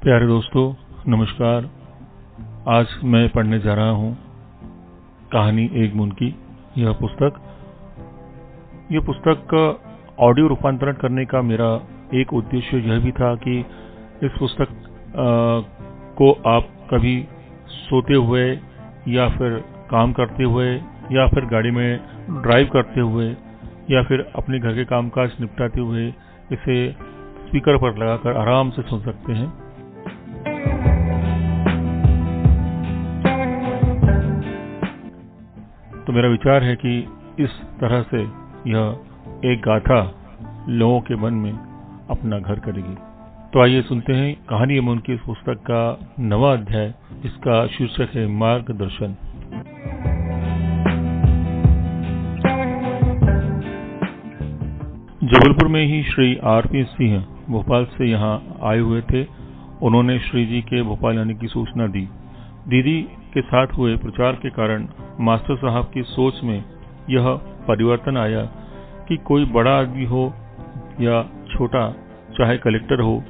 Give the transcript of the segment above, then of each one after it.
प्यारे दोस्तों, नमस्कार। आज मैं पढ़ने जा रहा हूँ कहानी एक बूंद की। यह पुस्तक का ऑडियो रूपांतरण करने का मेरा एक उद्देश्य यह भी था कि इस पुस्तक को आप कभी सोते हुए या फिर काम करते हुए या फिर गाड़ी में ड्राइव करते हुए या फिर अपने घर के कामकाज निपटाते हुए इसे स्पीकर पर लगाकर आराम से सुन सकते हैं। तो मेरा विचार है कि इस तरह से यह एक गाथा लोगों के मन में अपना घर करेगी। तो आइए सुनते हैं कहानी एवं उनकी इस पुस्तक का 9वां अध्याय, जिसका शीर्षक है मार्गदर्शन। जबलपुर में ही श्री आर.पी. सिंह भोपाल से यहाँ आए हुए थे। उन्होंने श्री जी के भोपाल आने की सूचना दी। दीदी के साथ हुए प्रचार के कारण मास्टर साहब की सोच में यह परिवर्तन आया कि कोई बड़ा आदमी हो या छोटा, चाहे कलेक्टर हो,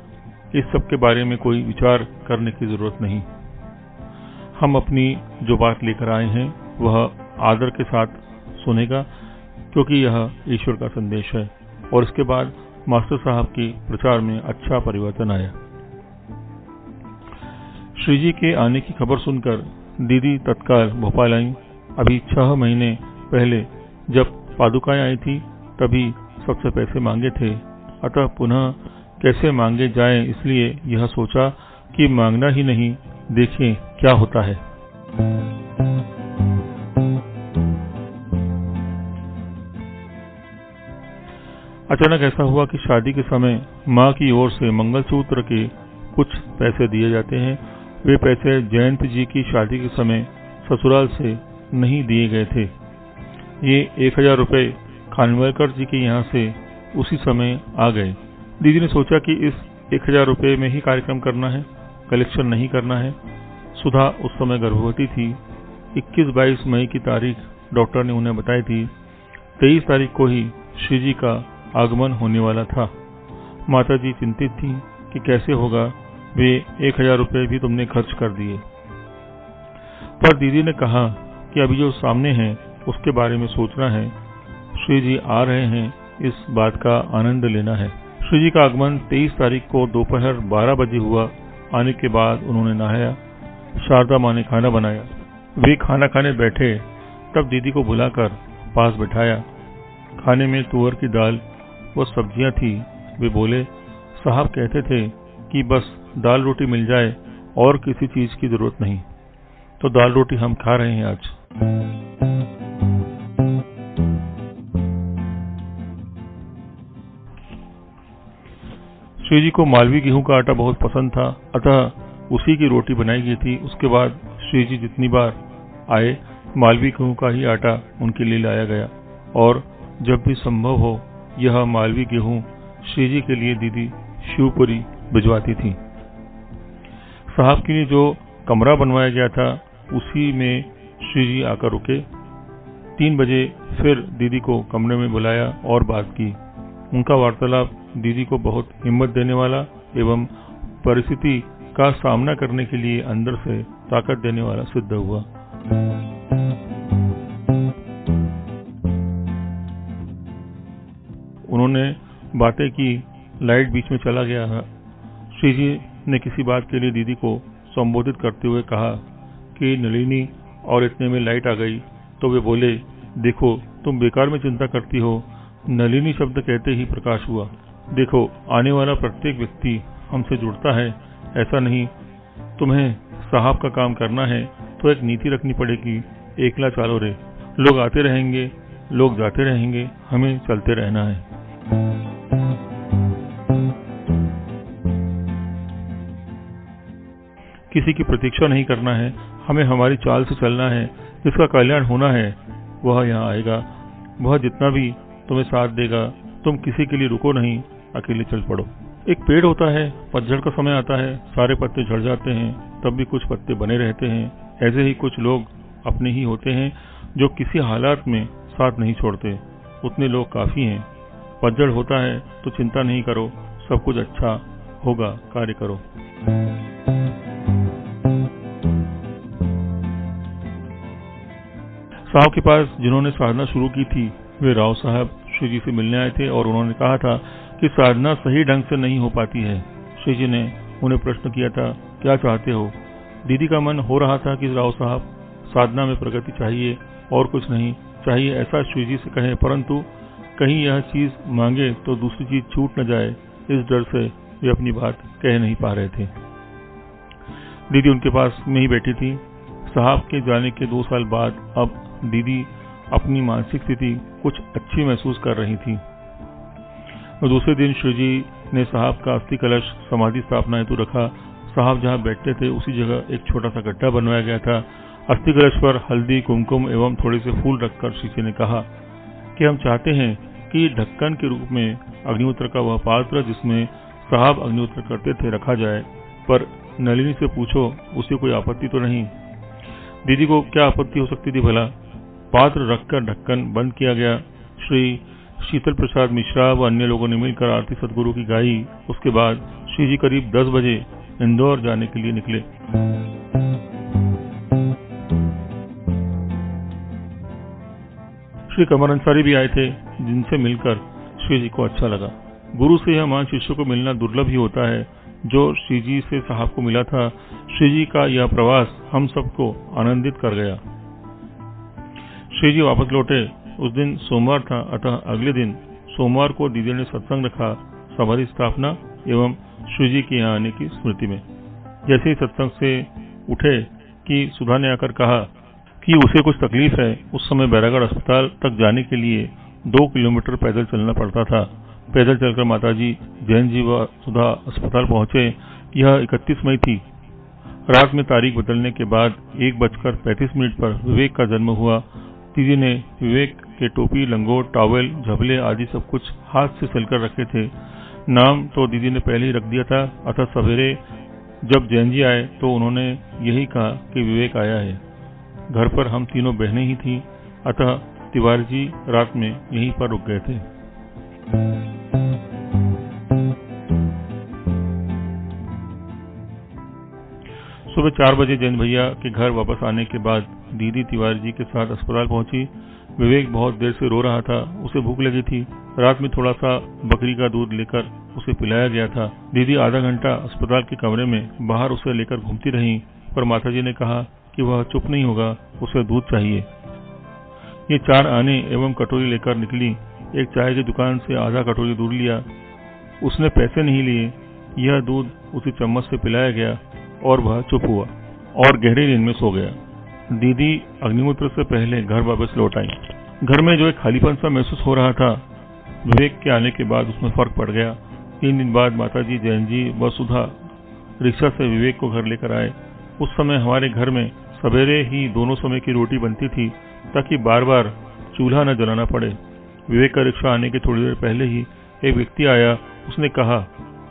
इस सब के बारे में कोई विचार करने की जरूरत नहीं। हम अपनी जो बात लेकर आए हैं वह आदर के साथ सुनेगा, क्योंकि यह ईश्वर का संदेश है। और इसके बाद मास्टर साहब की प्रचार में अच्छा परिवर्तन आया। श्री जी के आने की खबर सुनकर दीदी तत्काल भोपाल आई। अभी 6 महीने पहले जब पादुकाएं आई थी तभी सबसे पैसे मांगे थे, अतः पुनः कैसे मांगे जाएं, इसलिए यह सोचा कि मांगना ही नहीं, देखें क्या होता है। अचानक ऐसा हुआ कि शादी के समय माँ की ओर से मंगलसूत्र के कुछ पैसे दिए जाते हैं। वे पैसे जयंत जी की शादी के समय ससुराल से नहीं दिए गए थे। ये 1000 रुपये खानवलकर जी के यहाँ से उसी समय आ गए। दीदी ने सोचा कि इस 1000 रुपये में ही कार्यक्रम करना है, कलेक्शन नहीं करना है। सुधा उस समय गर्भवती थी। 21-22 मई की तारीख डॉक्टर ने उन्हें बताई थी। 23 तारीख को ही श्री जी का आगमन होने वाला था। माताजी चिंतित थी कि कैसे होगा, वे 1000 रुपये भी तुमने खर्च कर दिए। पर दीदी ने कहा कि अभी जो सामने है उसके बारे में सोचना है। श्री जी आ रहे हैं, इस बात का आनंद लेना है। श्री जी का आगमन 23 तारीख को दोपहर 12 बजे हुआ। आने के बाद उन्होंने नहाया। शारदा माँ ने खाना बनाया। वे खाना खाने बैठे तब दीदी को बुलाकर पास बैठाया। खाने में तुअर की दाल व सब्जियां थी। वे बोले, साहब कहते थे कि बस दाल रोटी मिल जाए और किसी चीज की जरूरत नहीं। तो दाल रोटी हम खा रहे हैं आज। श्री जी को मालवी गेहूं का आटा बहुत पसंद था, अतः उसी की रोटी बनाई गई थी। उसके बाद श्री जी जितनी बार आए मालवी गेहूं का ही आटा उनके लिए लाया गया, और जब भी संभव हो यह मालवी गेहूं श्री जी के लिए दीदी शिवपुरी भिजवाती थी। साहब के लिए जो कमरा बनवाया गया था उसी में श्री जी आकर रुके। 3 बजे फिर दीदी को कमरे में बुलाया और बात की। उनका वार्तालाप दीदी को बहुत हिम्मत देने वाला एवं परिस्थिति का सामना करने के लिए अंदर से ताकत देने वाला सिद्ध हुआ। उन्होंने बातें की, लाइट बीच में चला गया। श्री जी ने किसी बात के लिए दीदी को संबोधित करते हुए कहा कि नलिनी, और इतने में लाइट आ गई। तो वे बोले, देखो तुम बेकार में चिंता करती हो। नलिनी शब्द कहते ही प्रकाश हुआ। देखो, आने वाला प्रत्येक व्यक्ति हमसे जुड़ता है, ऐसा नहीं। तुम्हें साहब का काम करना है तो एक नीति रखनी पड़ेगी, एकला चालो रे। लोग आते रहेंगे, लोग जाते रहेंगे, हमें चलते रहना है। किसी की प्रतीक्षा नहीं करना है, हमें हमारी चाल से चलना है। जिसका कल्याण होना है वह यहाँ आएगा। वह जितना भी तुम्हें साथ देगा। तुम किसी के लिए रुको नहीं, अकेले चल पड़ो। एक पेड़ होता है, पतझड़ का समय आता है, सारे पत्ते झड़ जाते हैं, तब भी कुछ पत्ते बने रहते हैं। ऐसे ही कुछ लोग अपने ही होते हैं जो किसी हालात में साथ नहीं छोड़ते। उतने लोग काफी हैं। पतझड़ होता है तो चिंता नहीं करो, सब कुछ अच्छा होगा, कार्य करो। साहब के पास जिन्होंने साधना शुरू की थी वे राव साहब श्री जी से मिलने आए थे और उन्होंने कहा था कि साधना सही ढंग से नहीं हो पाती है। श्री जी ने उन्हें प्रश्न किया था, क्या चाहते हो? दीदी का मन हो रहा था कि राव साहब साधना में प्रगति चाहिए और कुछ नहीं चाहिए ऐसा श्री जी से कहें, परंतु कहीं यह चीज मांगे तो दूसरी चीज छूट न जाए, इस डर से वे अपनी बात कह नहीं पा रहे थे। दीदी उनके पास में ही बैठी थी। साहब के जाने के 2 साल बाद अब दीदी अपनी मानसिक स्थिति कुछ अच्छी महसूस कर रही थी। और दूसरे दिन श्री जी ने साहब का अस्थि कलश समाधि स्थापना हेतु रखा। साहब जहां बैठते थे उसी जगह एक छोटा सा गड्ढा बनवाया गया था। अस्थि कलश पर हल्दी, कुमकुम एवं थोड़े से फूल रखकर श्री जी ने कहा कि हम चाहते हैं कि ढक्कन के रूप में अग्निहोत्र का वह पात्र जिसमें साहब अग्निहोत्र करते थे रखा जाए, पर नलिनी से पूछो उसे कोई आपत्ति तो नहीं। दीदी को क्या आपत्ति हो सकती थी भला? पात्र रखकर ढक्कन बंद किया गया। श्री शीतल प्रसाद मिश्रा व अन्य लोगों ने मिलकर आरती सदगुरु की गाई। उसके बाद श्री जी करीब 10 बजे इंदौर जाने के लिए निकले। श्री कमर अंसारी भी आए थे, जिनसे मिलकर श्री जी को अच्छा लगा। गुरु से यह महान शिष्य को मिलना दुर्लभ ही होता है। जो श्री जी से साहब को मिला था, श्री जी का यह प्रवास हम सबको आनंदित कर गया। श्री जी वापस लौटे। उस दिन सोमवार था, अतः अगले दिन सोमवार को दीदी ने सत्संग रखा, समाधि स्थापना एवं श्री जी के यहाँ आने की स्मृति में। जैसे ही सत्संग से उठे कि सुधा ने आकर कहा कि उसे कुछ तकलीफ है। उस समय बैरागढ़ अस्पताल तक जाने के लिए 2 किलोमीटर पैदल चलना पड़ता था। पैदल चलकर माताजी जैन जी व सुधा अस्पताल पहुंचे। यह 31 मई थी। रात में तारीख बदलने के बाद 1:35 पर विवेक का जन्म हुआ। दीदी ने विवेक के टोपी, लंगोट, टॉवेल, झबले आदि सब कुछ हाथ से सिलकर रखे थे। नाम तो दीदी ने पहले ही रख दिया था। अतः सवेरे जब जैन जी आए तो उन्होंने यही कहा कि विवेक आया है। घर पर हम तीनों बहनें ही थीं, अतः तिवारी जी रात में यहीं पर रुक गए थे। सुबह 4 बजे जैन भैया के घर वापस आने के बाद दीदी तिवारी जी के साथ अस्पताल पहुंची। विवेक बहुत देर से रो रहा था, उसे भूख लगी थी। रात में थोड़ा सा बकरी का दूध लेकर उसे पिलाया गया था। दीदी आधा घंटा अस्पताल के कमरे में बाहर उसे लेकर घूमती रही, पर माताजी ने कहा कि वह चुप नहीं होगा, उसे दूध चाहिए। ये 4 आने एवं कटोरी लेकर निकली। एक चाय की दुकान से आधा कटोरी दूध लिया। उसने पैसे नहीं लिए। यह दूध उसे चम्मच से पिलाया गया और वह चुप हुआ और गहरी नींद में सो गया। दीदी अग्निहोत्र से पहले घर वापस लौट आई। घर में जो एक खालीपन सा महसूस हो रहा था, विवेक के आने के बाद उसमें फर्क पड़ गया। 3 दिन बाद माताजी जैन जी व सुधा रिक्शा से विवेक को घर लेकर आए। उस समय हमारे घर में सवेरे ही दोनों समय की रोटी बनती थी, ताकि बार बार चूल्हा न जलाना पड़े। विवेक का रिक्शा आने के थोड़ी देर पहले ही एक व्यक्ति आया। उसने कहा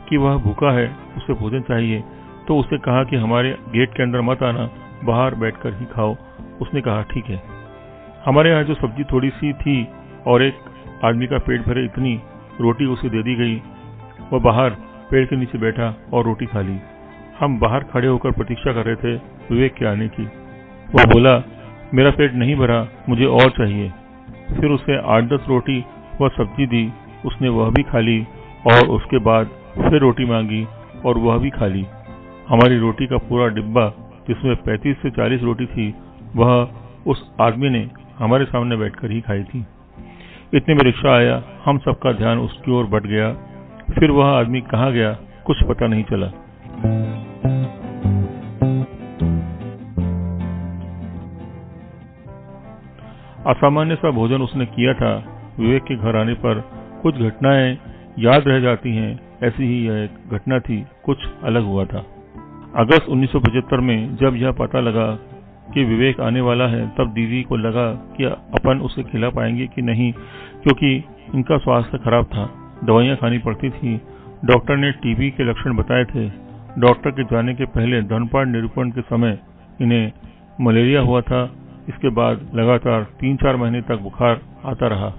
कि वह भूखा है, उसे भोजन चाहिए। तो उसे कहा कि हमारे गेट के अंदर मत आना, बाहर बैठकर ही खाओ। उसने कहा ठीक है। हमारे यहाँ जो सब्जी थोड़ी सी थी और एक आदमी का पेट भरे इतनी रोटी उसे दे दी गई। वह बाहर पेड़ के नीचे बैठा और रोटी खा ली। हम बाहर खड़े होकर प्रतीक्षा कर रहे थे विवेक के आने की। वह बोला, मेरा पेट नहीं भरा, मुझे और चाहिए। फिर उसे 8-10 रोटी व सब्जी दी। उसने वह भी खा ली और उसके बाद फिर रोटी मांगी और वह भी खा ली। हमारी रोटी का पूरा डिब्बा, जिसमें 35 से 40 रोटी थी, वह उस आदमी ने हमारे सामने बैठकर ही खाई थी। इतने में रिक्शा आया। हम सबका ध्यान उसकी ओर बढ़ गया। फिर वह आदमी कहाँ गया, कुछ पता नहीं चला। असामान्य सा भोजन उसने किया था। विवेक के घर आने पर कुछ घटनाएं याद रह जाती हैं, ऐसी ही यह एक घटना थी। कुछ अलग हुआ था। अगस्त 1975 में जब यह पता लगा कि विवेक आने वाला है, तब दीदी को लगा कि अपन उसे खिला पाएंगे कि नहीं, क्योंकि इनका स्वास्थ्य खराब था, दवाइयां खानी पड़ती थी। डॉक्टर ने टीबी के लक्षण बताए थे। डॉक्टर के जाने के पहले धनपाड़ निरूपण के समय इन्हें मलेरिया हुआ था। इसके बाद लगातार 3-4 महीने तक बुखार आता रहा।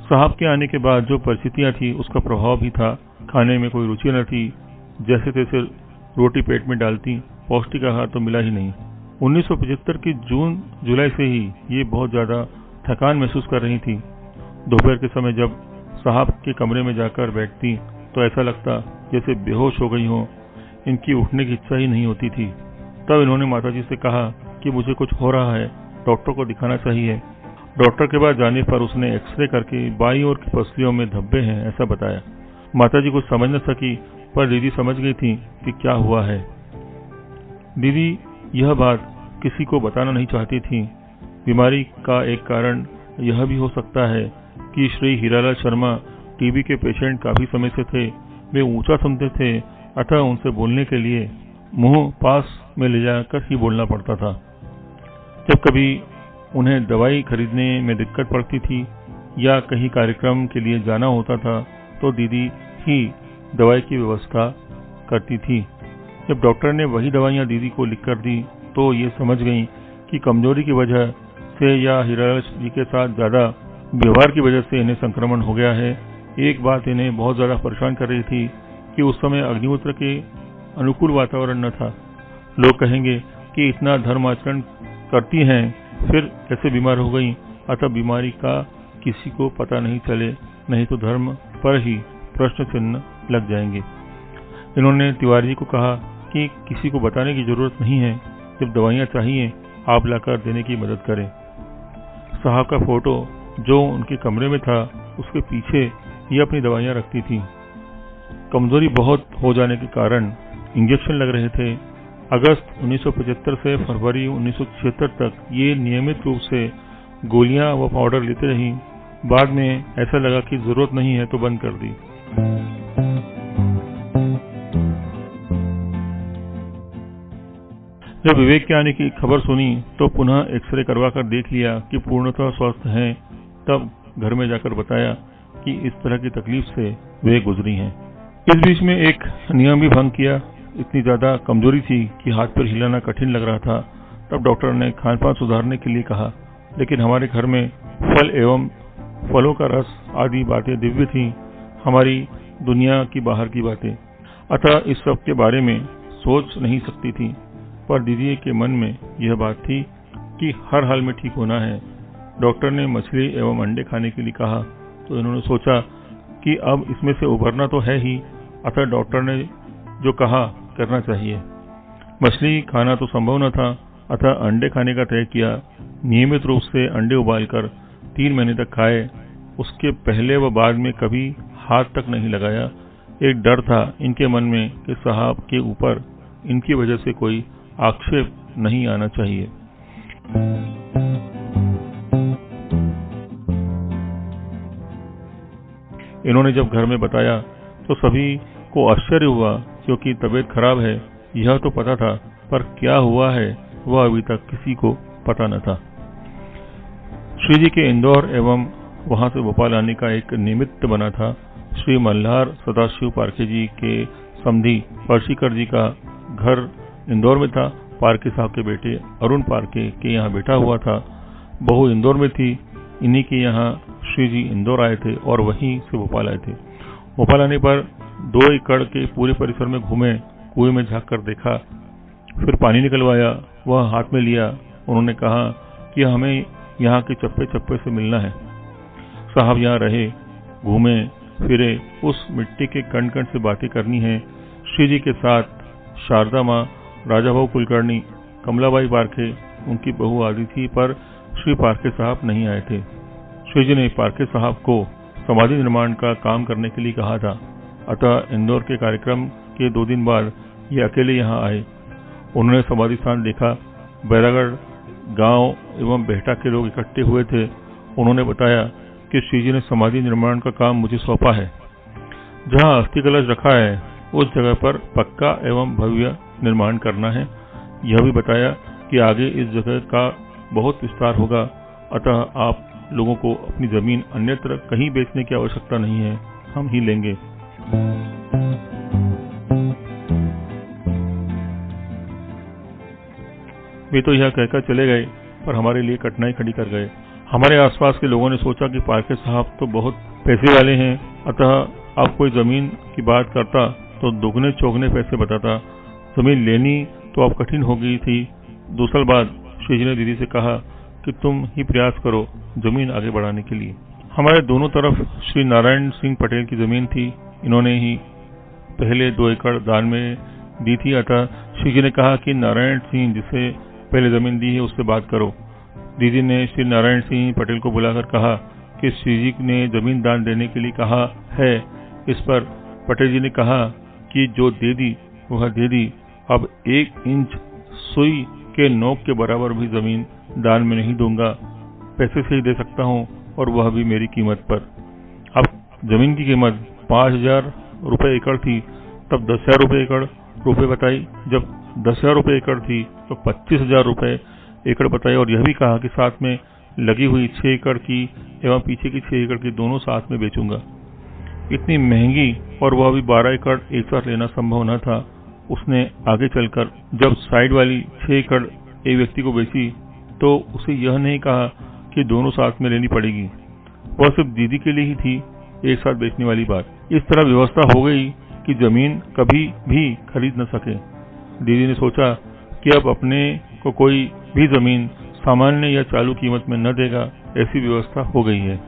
साहब के आने के बाद जो परिस्थितियां थी, उसका प्रभाव भी था। खाने में कोई रुचि न थी, जैसे तैसे रोटी पेट में डालती, पौष्टिक आहार तो मिला ही नहीं। 1975 की जून जुलाई से ही ये बहुत ज़्यादा थकान महसूस कर रही थी। दोपहर के समय जब साहब के कमरे में जाकर बैठती तो ऐसा लगता जैसे बेहोश हो गई हो, इनकी उठने की इच्छा ही नहीं होती थी। तब इन्होंने माताजी से कहा कि मुझे कुछ हो रहा है, डॉक्टर को दिखाना चाहिए। डॉक्टर के पास जाने पर उसने एक्सरे करके बाईं ओर की पसलियों में धब्बे हैं ऐसा बताया। माताजी कुछ समझ न सकी, पर दीदी समझ गई थी कि क्या हुआ है। दीदी यह बात किसी को बताना नहीं चाहती थी। बीमारी का एक कारण यह भी हो सकता है कि श्री हीरालाल शर्मा टीबी के पेशेंट काफी समय से थे। वे ऊंचा सुनते थे, अतः उनसे बोलने के लिए मुंह पास में ले जाकर ही बोलना पड़ता था। जब कभी उन्हें दवाई खरीदने में दिक्कत पड़ती थी या कहीं कार्यक्रम के लिए जाना होता था तो दीदी ही दवाई की व्यवस्था करती थी। जब डॉक्टर ने वही दवाइयां दीदी को लिख कर दी तो ये समझ गई कि कमजोरी की वजह से या हीरालाल जी के साथ ज्यादा व्यवहार की वजह से इन्हें संक्रमण हो गया है। एक बात इन्हें बहुत ज्यादा परेशान कर रही थी कि उस समय अग्निहोत्र के अनुकूल वातावरण न था। लोग कहेंगे कि इतना धर्म आचरण करती हैं फिर कैसे बीमार हो गई, अतः बीमारी का किसी को पता नहीं चले, नहीं तो धर्म पर ही प्रश्न चिन्ह लग जाएंगे। इन्होंने तिवारी जी को कहा कि किसी को बताने की जरूरत नहीं है, जब दवाइयां चाहिए आप लाकर देने की मदद करें। साहब का फोटो जो उनके कमरे में था उसके पीछे ये अपनी दवाइयां रखती थी। कमजोरी बहुत हो जाने के कारण इंजेक्शन लग रहे थे। अगस्त 1975 से फरवरी 1976 तक ये नियमित रूप से गोलियां व पाउडर लेते रही। बाद में ऐसा लगा कि जरूरत नहीं है तो बंद कर दी। जब विवेक के आने की खबर सुनी तो पुनः एक्सरे करवा कर देख लिया कि पूर्णतः स्वस्थ हैं। तब घर में जाकर बताया कि इस तरह की तकलीफ से वे गुजरी हैं। इस बीच में एक नियम भी भंग किया। इतनी ज्यादा कमजोरी थी कि हाथ पैर हिलाना कठिन लग रहा था। तब डॉक्टर ने खान पान सुधारने के लिए कहा, लेकिन हमारे घर में फल एवं फलों का रस आदि बातें दिव्य थीं, हमारी दुनिया की बाहर की बातें, अतः इस सब के बारे में सोच नहीं सकती थी। पर दीदी के मन में यह बात थी कि हर हाल में ठीक होना है। डॉक्टर ने मछली एवं अंडे खाने के लिए कहा तो इन्होंने सोचा कि अब इसमें से उभरना तो है ही, अतः डॉक्टर ने जो कहा करना चाहिए। मछली खाना तो संभव न था, अतः अंडे खाने का तय किया। नियमित रूप से अंडे उबालकर 3 महीने तक खाए। उसके पहले व बाद में कभी हाथ तक नहीं लगाया। एक डर था इनके मन में कि साहब के ऊपर इनकी वजह से कोई आक्षेप नहीं आना चाहिए। इन्होंने जब घर में बताया तो सभी को आश्चर्य हुआ, क्योंकि तबीयत खराब है यह तो पता था, पर क्या हुआ है वह अभी तक किसी को पता न था। श्री जी के इंदौर एवं वहां से भोपाल आने का एक निमित्त बना था। श्री मल्हार सदाशिव पारखे जी के समधी पर्शिकर जी का घर इंदौर में था। पारखे साहब के बेटे अरुण पारखे के यहाँ बैठा हुआ था। बहू इंदौर में थी। इन्हीं के यहाँ श्री जी इंदौर आए थे और वहीं से भोपाल आए थे। भोपाल आने पर 2 एकड़ के पूरे परिसर में घूमे, कुएं में झांक कर देखा, फिर पानी निकलवाया, वह हाथ में लिया। उन्होंने कहा कि हमें यहाँ के चप्पे चप्पे से मिलना है। साहब यहाँ रहे, घूमे फिरे, उस मिट्टी के कण कण से बातें करनी है। श्री जी के साथ शारदा माँ, राजा भाऊ कुलकर्णी, कमलाबाई पारखे उनकी बहू आदि थी, पर श्री पारखे साहब नहीं आए थे। श्री जी ने पारखे साहब को समाधि निर्माण का काम करने के लिए कहा था, अतः इंदौर के कार्यक्रम के 2 दिन बाद ये अकेले यहाँ आए। उन्होंने समाधि स्थान देखा। बैरागढ़ गांव एवं बेहटा के लोग इकट्ठे हुए थे। उन्होंने बताया कि श्री जी ने समाधि निर्माण का काम मुझे सौंपा है। जहाँ अस्थि कलश रखा है उस जगह पर पक्का एवं भव्य निर्माण करना है। यह भी बताया कि आगे इस जगह का बहुत विस्तार होगा, अतः आप लोगों को अपनी जमीन अन्यत्र कहीं बेचने की आवश्यकता नहीं है, हम ही लेंगे। वे तो यह कहकर चले गए, पर हमारे लिए कठिनाई खड़ी कर गए। हमारे आसपास के लोगों ने सोचा कि पारखे साहब तो बहुत पैसे वाले हैं, अतः अब कोई जमीन की बात करता तो दुगने चौगने पैसे बताता। जमीन लेनी तो अब कठिन हो गई थी। 2 साल बाद श्री जी ने दीदी से कहा कि तुम ही प्रयास करो जमीन आगे बढ़ाने के लिए। हमारे दोनों तरफ श्री नारायण सिंह पटेल की जमीन थी। इन्होंने ही पहले 2 एकड़ दान में दी थी। अतः श्री जी ने कहा कि नारायण सिंह जिसे पहले जमीन दी है उससे बात करो। दीदी ने श्री नारायण सिंह पटेल को बुलाकर कहा कि श्री जी ने जमीन दान देने के लिए कहा है। इस पर पटेल जी ने कहा कि जो दे दी वह दे दी, अब 1 इंच सुई के नोक के बराबर भी जमीन दान में नहीं दूंगा, पैसे से ही दे सकता हूं और वह भी मेरी कीमत पर। अब जमीन की कीमत 5,000 रुपए एकड़ थी, तब 10,000 रुपए बताई। जब 10,000 रुपए एकड़ थी तो 25,000 रुपए एकड़ बताई और यह भी कहा कि साथ में लगी हुई 6 एकड़ की एवं पीछे की 6 एकड़ की दोनों साथ में बेचूंगा। इतनी महंगी और वह भी 12 एकड़ एक साथ लेना संभव न था। उसने आगे चलकर जब साइड वाली 6 एकड़ एक व्यक्ति को बेची तो उसे यह नहीं कहा कि दोनों साथ में लेनी पड़ेगी, वह सिर्फ दीदी के लिए ही थी एक साथ बेचने वाली बात। इस तरह व्यवस्था हो गई कि जमीन कभी भी खरीद न सके। दीदी ने सोचा कि अब अपने को कोई भी जमीन सामान्य या चालू कीमत में न देगा, ऐसी व्यवस्था हो गई है।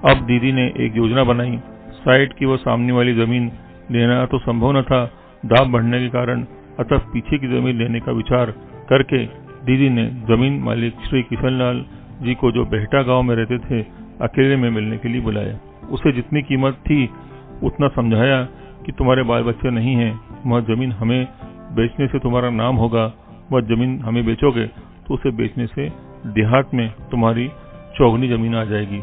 अब दीदी ने एक योजना बनाई। साइड की व सामने वाली जमीन लेना तो संभव न था दाम बढ़ने के कारण, अतः पीछे की जमीन लेने का विचार करके दीदी ने जमीन मालिक श्री किशनलाल जी को, जो बेहटा गांव में रहते थे, अकेले में मिलने के लिए बुलाया। उसे जितनी कीमत थी उतना समझाया कि तुम्हारे बाल बच्चे नहीं हैं, वह जमीन हमें बेचने से तुम्हारा नाम होगा, वह जमीन हमें बेचोगे तो उसे बेचने से देहात में तुम्हारी चौगुनी जमीन आ जाएगी।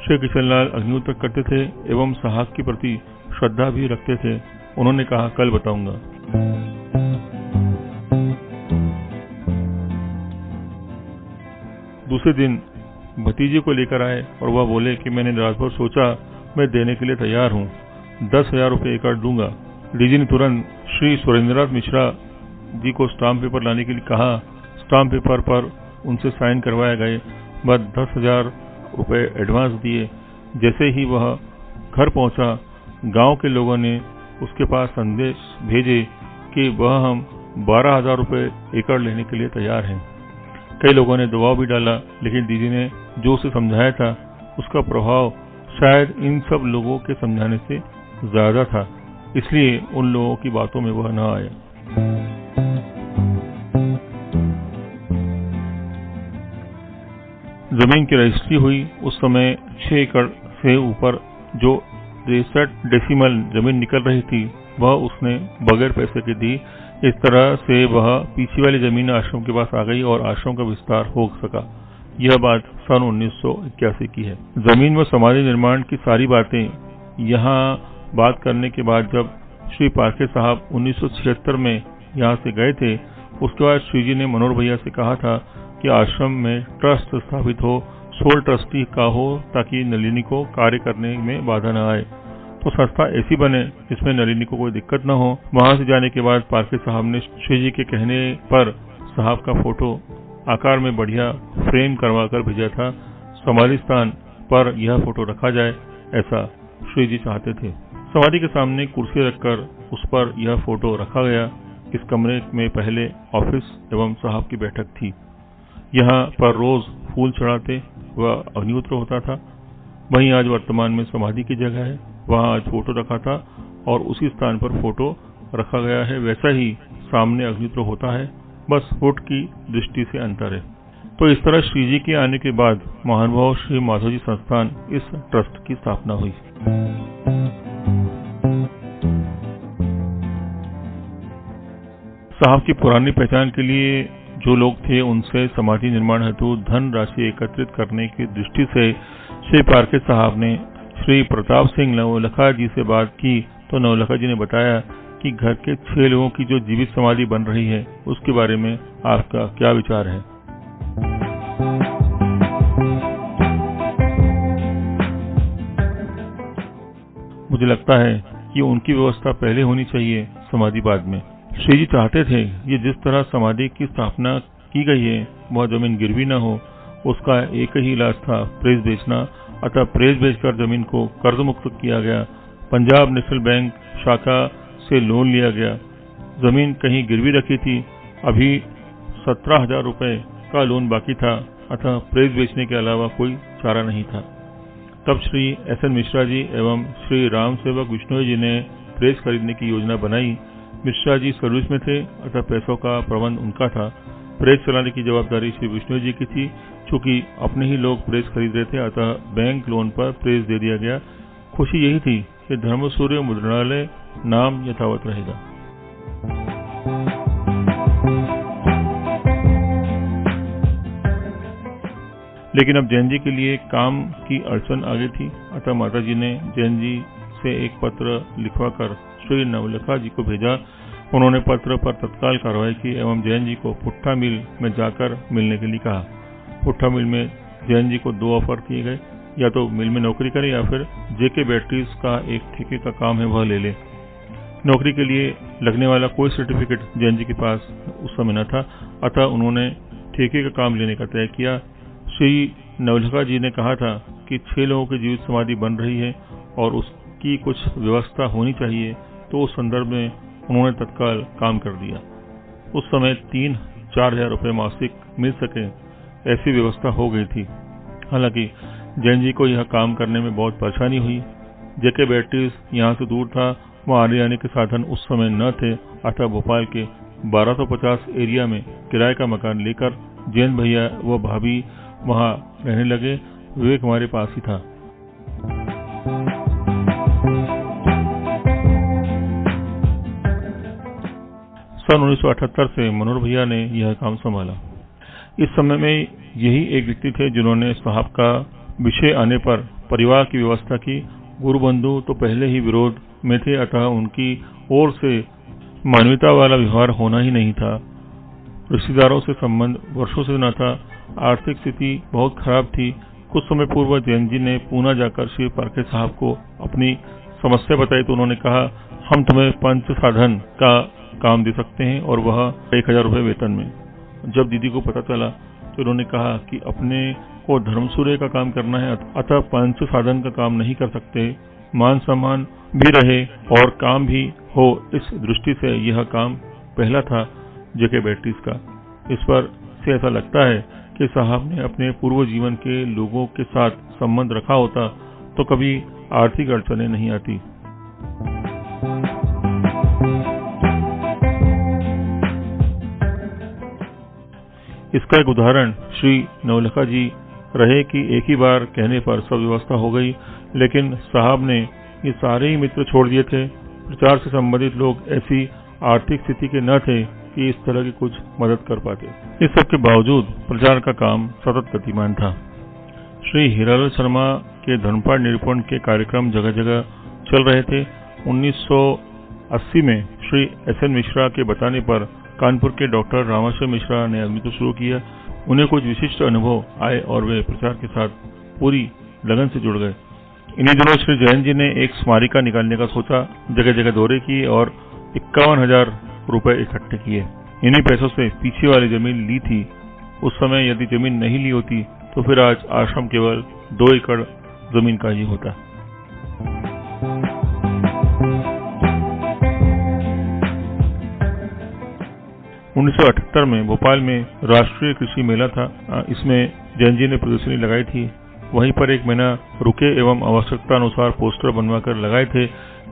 श्री किशनलाल अग्निहोत्र करते थे एवं साहब के प्रति श्रद्धा भी रखते थे। उन्होंने कहा कल बताऊंगा। दूसरे दिन भतीजे को लेकर आए और वह बोले कि मैंने रात भर सोचा, मैं देने के लिए तैयार हूँ, 10,000 रुपये एकड़ दूंगा। डीजी ने तुरंत श्री सुरेंद्रनाथ मिश्रा जी को स्टाम्प पेपर लाने के लिए कहा। स्टाम्प पेपर पर उनसे साइन करवाए गए। बाद 10,000 रुपये एडवांस दिए। जैसे ही वह घर पहुंचा, गांव के लोगों ने उसके पास संदेश भेजे कि वह हम 12,000 रुपये एकड़ लेने के लिए तैयार हैं। कई लोगों ने दबाव भी डाला, लेकिन दीदी ने जो उसे समझाया था उसका प्रभाव शायद इन सब लोगों के समझाने से ज्यादा था, इसलिए उन लोगों की बातों में वह न आया। जमीन की रजिस्ट्री हुई। उस समय 6 एकड़ से ऊपर जो 63 डेसिमल जमीन निकल रही थी वह उसने बगैर पैसे के दी। इस तरह से वह पीछे वाली जमीन आश्रम के पास आ गई और आश्रम का विस्तार हो सका। यह बात सन 1981 की है। जमीन व समाधि निर्माण की सारी बातें यहाँ बात करने के बाद जब श्री पारखे साहब 1976 में यहाँ से गए थे, उसके बाद श्री जी ने मनोहर भैया से कहा था कि आश्रम में ट्रस्ट स्थापित हो, सोल ट्रस्टी का हो, ताकि नलिनी को कार्य करने में बाधा न आए। तो संस्था ऐसी बने जिसमें नलिनी को कोई दिक्कत न हो। वहां से जाने के बाद पारखे साहब ने श्री जी के कहने पर साहब का फोटो आकार में बढ़िया फ्रेम करवा कर भेजा था। समाधि स्थान पर यह फोटो रखा जाए, ऐसा श्री जी चाहते थे। समाधि के सामने कुर्सी रखकर उस पर यह फोटो रखा गया। इस कमरे में पहले ऑफिस एवं साहब की बैठक थी। यहाँ पर रोज फूल चढ़ाते व अग्निहोत्र होता था। वहीं आज वर्तमान में समाधि की जगह है, वहाँ आज फोटो रखा था और उसी स्थान पर फोटो रखा गया है। वैसा ही सामने अग्निहोत्र होता है, बस फुट की दृष्टि से अंतर है। तो इस तरह श्री जी के आने के बाद महानुभाव श्री माधवजी संस्थान इस ट्रस्ट की स्थापना हुई। साहब की पुरानी पहचान के लिए जो लोग थे उनसे समाधि निर्माण हेतु धन राशि एकत्रित करने की दृष्टि से श्री पारखे साहब ने श्री प्रताप सिंह नवलखा जी से बात की, तो नवलखा जी ने बताया कि घर के 6 लोगों की जो जीवित समाधि बन रही है उसके बारे में आपका क्या विचार है। मुझे लगता है कि उनकी व्यवस्था पहले होनी चाहिए, समाधि बाद में। श्री जी चाहते थे ये जिस तरह समाधि की स्थापना की गई है वह जमीन गिरवी न हो। उसका एक ही इलाज था, प्रेस बेचना। अतः प्रेस बेचकर जमीन को कर्ज मुक्त किया गया। पंजाब नेशनल बैंक शाखा से लोन लिया गया। जमीन कहीं गिरवी रखी थी, अभी 17,000 रुपए का लोन बाकी था, अतः प्रेस बेचने के अलावा कोई चारा नहीं था। तब श्री एस एन मिश्रा जी एवं श्री राम सेवक बिश्नोई जी ने प्रेस खरीदने की योजना बनाई। मिश्रा जी सर्विस में थे, अतः पैसों का प्रबंध उनका था। प्रेस चलाने की जवाबदारी श्री बिश्नोई जी की थी। चूंकि अपने ही लोग प्रेस खरीद रहे थे, अतः बैंक लोन पर प्रेस दे दिया गया। खुशी यही थी कि धर्मसूर्य मुद्रणालय नाम यथावत रहेगा। लेकिन अब जैन जी के लिए काम की अड़चन आ गई थी, अतः माता जी ने जैन जी से एक पत्र लिखवाकर श्री नवलखा जी को भेजा। उन्होंने पत्र पर तत्काल कार्रवाई की एवं जैन जी को पुट्ठा मिल में जाकर मिलने के लिए कहा। पुट्ठा मिल में जैन जी को 2 ऑफर किए गए, या तो मिल में नौकरी करें या फिर जेके बैटरीज का एक ठेके का काम है वह ले ले। नौकरी के लिए लगने वाला कोई सर्टिफिकेट जैन जी के पास उस समय न था, अतः उन्होंने ठेके का काम लेने का तय किया। श्री नवलखा जी ने कहा था कि 6 लोगों की जीवित समाधि बन रही है और उसकी कुछ व्यवस्था होनी चाहिए, तो उस संदर्भ में उन्होंने तत्काल काम कर दिया। उस समय 3-4 हजार रुपये मासिक मिल सके ऐसी व्यवस्था हो गई थी। हालांकि जैन जी को यह काम करने में बहुत परेशानी हुई। जेके बैटरीज यहाँ से दूर था, वहाँ आने जाने के साधन उस समय न थे, अतः भोपाल के 1250 एरिया में किराए का मकान लेकर जैन भैया व भाभी वहाँ रहने लगे। विवेक हमारे पास ही था। सन 1978 से मनोहर भैया ने यह काम संभाला। इस समय में यही एक व्यक्ति थे जिन्होंने साहब का विषय आने पर परिवार की व्यवस्था की। गुरु बंधु तो पहले ही विरोध में थे, अतः उनकी ओर से मानवता वाला व्यवहार होना ही नहीं था। रिश्तेदारों से संबंध वर्षों से न था। आर्थिक स्थिति बहुत खराब थी। कुछ समय पूर्व जैन जी ने पूना जाकर श्री पारखे साहब को अपनी समस्या बताई, तो उन्होंने कहा, हम तुम्हें पंच साधन का काम दे सकते हैं और वह 1,000 रुपये वेतन में। जब दीदी को पता चला तो उन्होंने कहा कि अपने को धर्मसूर्य का काम करना है, अतः पंच साधन का काम नहीं कर सकते। मान सम्मान भी रहे और काम भी हो, इस दृष्टि से यह काम पहला था जेके बैटरीज का। इस पर से ऐसा लगता है कि साहब ने अपने पूर्व जीवन के लोगों के साथ संबंध रखा होता तो कभी आर्थिक अड़चनें नहीं आती। इसका एक उदाहरण श्री नवलखा जी रहे कि एक ही बार कहने पर सब व्यवस्था हो गई, लेकिन साहब ने ये सारे ही मित्र छोड़ दिए थे। प्रचार से संबंधित लोग ऐसी आर्थिक स्थिति के न थे कि इस तरह की कुछ मदद कर पाते। इस सब के बावजूद प्रचार का काम सतत गतिमान था। श्री हीरालाल शर्मा के धर्मपाठ निरूपण के कार्यक्रम जगह जगह चल रहे थे। 1980 में श्री एस एन मिश्रा के बताने पर कानपुर के डॉक्टर रामाशय मिश्रा ने अग्निहोत्र शुरू किया। उन्हें कुछ विशिष्ट अनुभव आए और वे प्रचार के साथ पूरी लगन से जुड़ गए। इन्हीं दिनों श्री जैन जी ने एक स्मारिका निकालने का सोचा। जगह जगह दौरे किए और 51,000 रुपए इकट्ठे किए। इन्हीं पैसों से पीछे वाली जमीन ली थी। उस समय यदि जमीन नहीं ली होती तो फिर आज आश्रम केवल 2 एकड़ जमीन का ही होता। उन्नीस में भोपाल में राष्ट्रीय कृषि मेला था। इसमें जैन जी ने प्रदर्शनी लगाई थी। वहीं पर 1 महीना रुके एवं आवश्यकता अनुसार पोस्टर बनवाकर लगाए थे।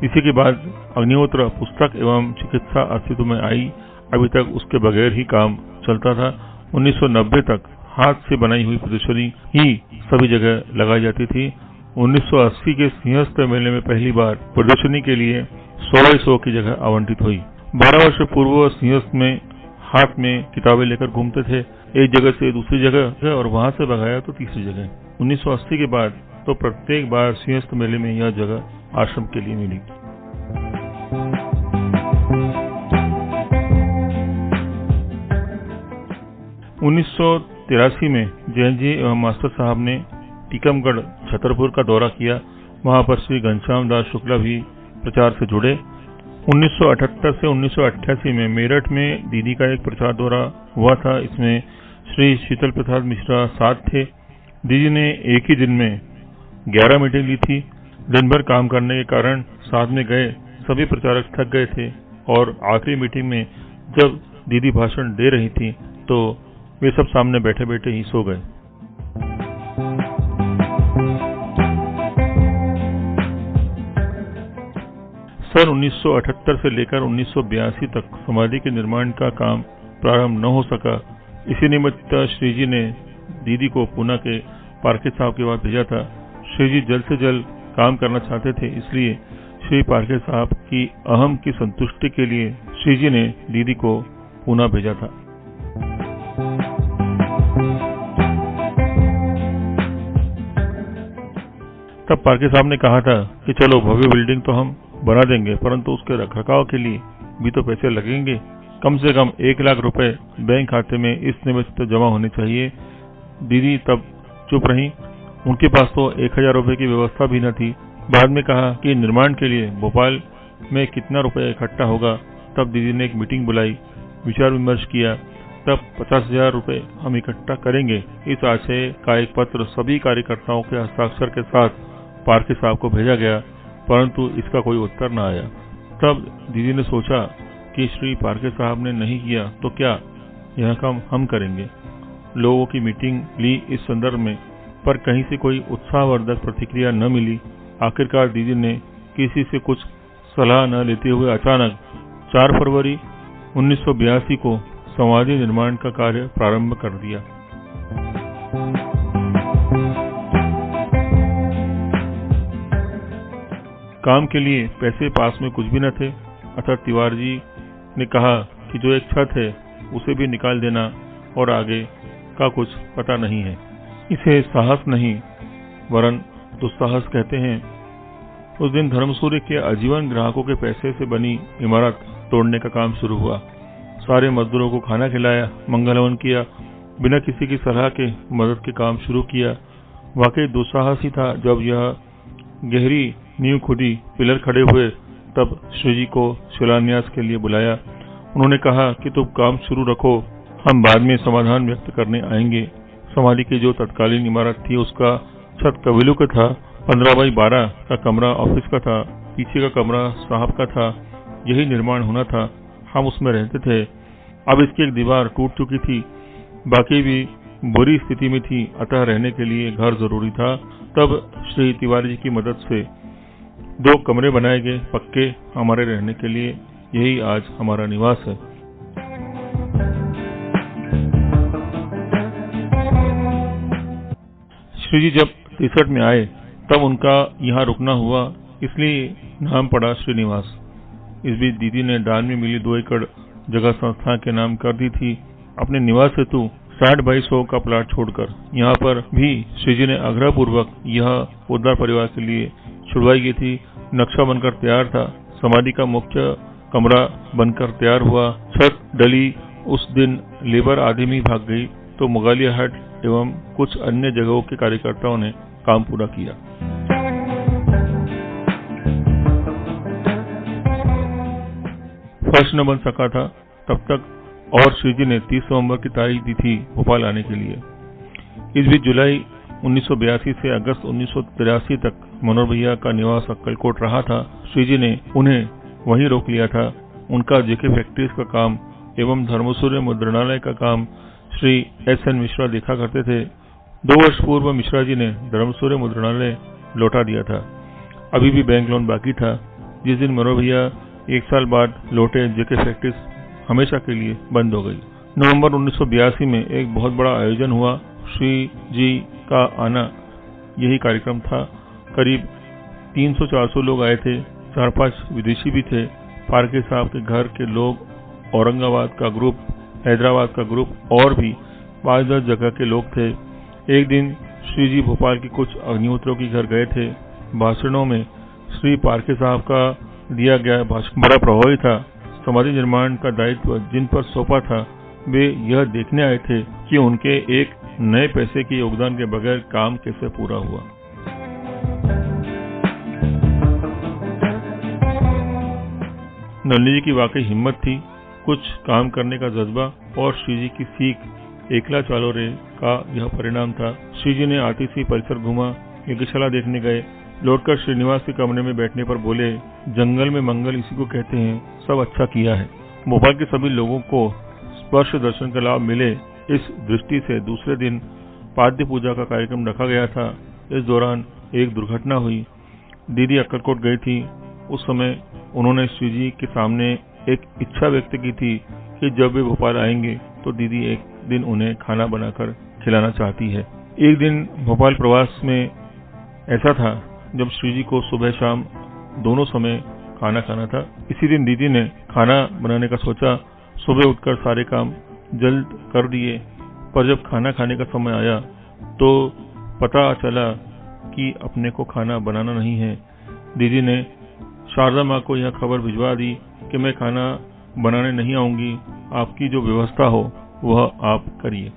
इसी के बाद अग्निहोत्र पुस्तक एवं चिकित्सा अस्तित्व में आई। अभी तक उसके बगैर ही काम चलता था। 1990 तक हाथ से बनाई हुई प्रदर्शनी ही सभी जगह लगाई जाती थी। 1980 के सिंहस्थ मेले में पहली बार प्रदर्शनी के लिए 100 की जगह आवंटित हुई। 12 वर्ष पूर्व सिंहस्थ में हाथ में किताबें लेकर घूमते थे, एक जगह से दूसरी जगह और वहां से भगाया तो तीसरी जगह। 1980 के बाद तो प्रत्येक बार सिंहस्थ मेले में यह जगह आश्रम के लिए मिली। उन्नीस में जैन जी एवं मास्टर साहब ने टीकमगढ़ छतरपुर का दौरा किया। वहां पर श्री घनश्याम दास शुक्ला भी प्रचार से जुड़े। 1978 से 1988 में मेरठ में दीदी का एक प्रचार दौरा हुआ था। इसमें श्री शीतल प्रसाद मिश्रा साथ थे। दीदी ने एक ही दिन में 11 मीटिंग ली थी। दिन भर काम करने के कारण साथ में गए सभी प्रचारक थक गए थे और आखिरी मीटिंग में जब दीदी भाषण दे रही थी तो वे सब सामने बैठे बैठे ही सो गए। सन 1978 से लेकर 1982 तक समाधि के निर्माण का काम प्रारंभ न हो सका। इसी निमित्त श्री जी ने दीदी को पूना के पारखे साहब के पास भेजा था। श्री जी जल्द से जल्द काम करना चाहते थे, इसलिए श्री पारखे साहब की अहम की संतुष्टि के लिए श्री जी ने दीदी को पूना भेजा था। तब पारखे साहब ने कहा था कि चलो भव्य बिल्डिंग तो हम बना देंगे, परंतु उसके रखरखाव के लिए भी तो पैसे लगेंगे। कम से कम 1 लाख रुपए बैंक खाते में इस निमित्त जमा होने चाहिए। दीदी तब चुप रही। उनके पास तो 1000 रुपए की व्यवस्था भी न थी। बाद में कहा कि निर्माण के लिए भोपाल में कितना रुपए इकट्ठा होगा। तब दीदी ने एक मीटिंग बुलाई, विचार विमर्श किया। तब 50,000 रुपए हम इकट्ठा करेंगे। इस आशय का एक पत्र सभी कार्यकर्ताओं के हस्ताक्षर के साथ पारखे साहब को भेजा गया, परंतु इसका कोई उत्तर न आया। तब दीदी ने सोचा कि श्री पारखे साहब ने नहीं किया तो क्या यह काम हम करेंगे। लोगों की मीटिंग ली इस संदर्भ में, पर कहीं से कोई उत्साहवर्धक प्रतिक्रिया न मिली। आखिरकार दीदी ने किसी से कुछ सलाह न लेते हुए अचानक 4 फरवरी 1982 को समाधि निर्माण का कार्य प्रारंभ कर दिया। काम के लिए पैसे पास में कुछ भी न थे, अतः तिवारी जी ने कहा कि जो एक छत है उसे भी निकाल देना और आगे का कुछ पता नहीं है। इसे साहस नहीं वरन दुस्साहस कहते हैं। उस दिन धर्मसूर्य के आजीवन ग्राहकों के पैसे से बनी इमारत तोड़ने का काम शुरू हुआ। सारे मजदूरों को खाना खिलाया, मंगल हवन किया, बिना किसी की सलाह के मदद के काम शुरू किया। वाकई दुस्साहस ही था। जब यह गहरी नींव खुदी, पिलर खड़े हुए, तब श्री जी को शिलान्यास के लिए बुलाया। उन्होंने कहा कि तुम काम शुरू रखो, हम बाद में समाधान व्यक्त करने आएंगे। समाधि की जो तत्कालीन इमारत थी उसका छत कबीलों का था। 15 बाई 12 का कमरा ऑफिस का था, पीछे का कमरा साहब का था। यही निर्माण होना था, हम उसमें रहते थे। अब इसकी एक दीवार टूट चुकी थी, बाकी भी बुरी स्थिति में थी, अतः रहने के लिए घर जरूरी था। तब श्री तिवारी जी की मदद से 2 कमरे बनाए गए पक्के हमारे रहने के लिए। यही आज हमारा निवास है। श्री जी जब 63 में आए तब उनका यहाँ रुकना हुआ, इसलिए नाम पड़ा श्रीनिवास। इस बीच दीदी ने दान में मिली 2 एकड़ जगह संस्था के नाम कर दी थी। अपने निवास हेतु 60 बाई 100 का प्लाट छोड़कर यहाँ पर भी श्री जी ने आग्रह पूर्वक यह पोद्दार परिवार के लिए छुड़वाई गई थी। नक्शा बनकर तैयार था। समाधि का मुख्य कमरा बनकर तैयार हुआ। छत डली। उस दिन लेबर आधी में भाग गई तो मुगालिया हट एवं कुछ अन्य जगहों के कार्यकर्ताओं ने काम पूरा किया। फर्श न बन सका था तब तक, और श्री जी ने 30 नवंबर की तारीख दी थी भोपाल आने के लिए। इस बीच जुलाई 1982 से अगस्त 1983 तक मनोहर भैया का निवास अक्कलकोट रहा था। श्री जी ने उन्हें वहीं रोक लिया था। उनका जेके फैक्ट्रीज का काम एवं धर्मसूर्य मुद्रणालय का काम श्री एस.एन. मिश्रा देखा करते थे। 2 वर्ष पूर्व मिश्रा जी ने धर्मसूर्य मुद्रणालय लौटा दिया था। अभी भी बैंक लोन बाकी था। जिस दिन मनोहर भैया 1 साल बाद लौटे, जेके फैक्ट्रीज हमेशा के लिए बंद हो गई। नवंबर 1982 में एक बहुत बड़ा आयोजन हुआ। श्री जी का आना यही कार्यक्रम था। करीब 300-400 लोग आए थे। 4-5 विदेशी भी थे। पारखे साहब के घर के लोग, औरंगाबाद का ग्रुप, हैदराबाद का ग्रुप और भी 5-10 जगह के लोग थे। एक दिन श्री जी भोपाल के कुछ अग्निहोत्रों के घर गए थे। भाषणों में श्री पारखे साहब का दिया गया भाषण बड़ा प्रभावी था। समाधि निर्माण का दायित्व जिन पर सौंपा था वे यह देखने आए थे कि उनके एक नए पैसे के योगदान के बगैर काम कैसे पूरा हुआ। नलिनी जी की वाकई हिम्मत थी, कुछ काम करने का जज्बा और श्री जी की सीख एकला चालो रे का यह परिणाम था। श्री जी ने आतिशी परिसर घूमा, यज्ञशाला देखने गए। लौटकर श्रीनिवास के कमरे में बैठने पर बोले, जंगल में मंगल इसी को कहते हैं, सब अच्छा किया है। भोपाल के सभी लोगों को स्पर्श दर्शन का लाभ मिले, इस दृष्टि से दूसरे दिन पाद्य पूजा का कार्यक्रम रखा गया था। इस दौरान एक दुर्घटना हुई। दीदी अक्कलकोट गई थी। उस समय उन्होंने श्री जी के सामने एक इच्छा व्यक्त की थी कि जब वे भोपाल आएंगे तो दीदी एक दिन उन्हें खाना बनाकर खिलाना चाहती है। एक दिन भोपाल प्रवास में ऐसा था जब श्री जी को सुबह शाम दोनों समय खाना खाना था। इसी दिन दीदी ने खाना बनाने का सोचा। सुबह उठकर सारे काम जल्द कर दिए, पर जब खाना खाने का समय आया तो पता चला कि अपने को खाना बनाना नहीं है। दीदी ने शारदा माँ को यह खबर भिजवा दी कि मैं खाना बनाने नहीं आऊंगी, आपकी जो व्यवस्था हो वह आप करिए।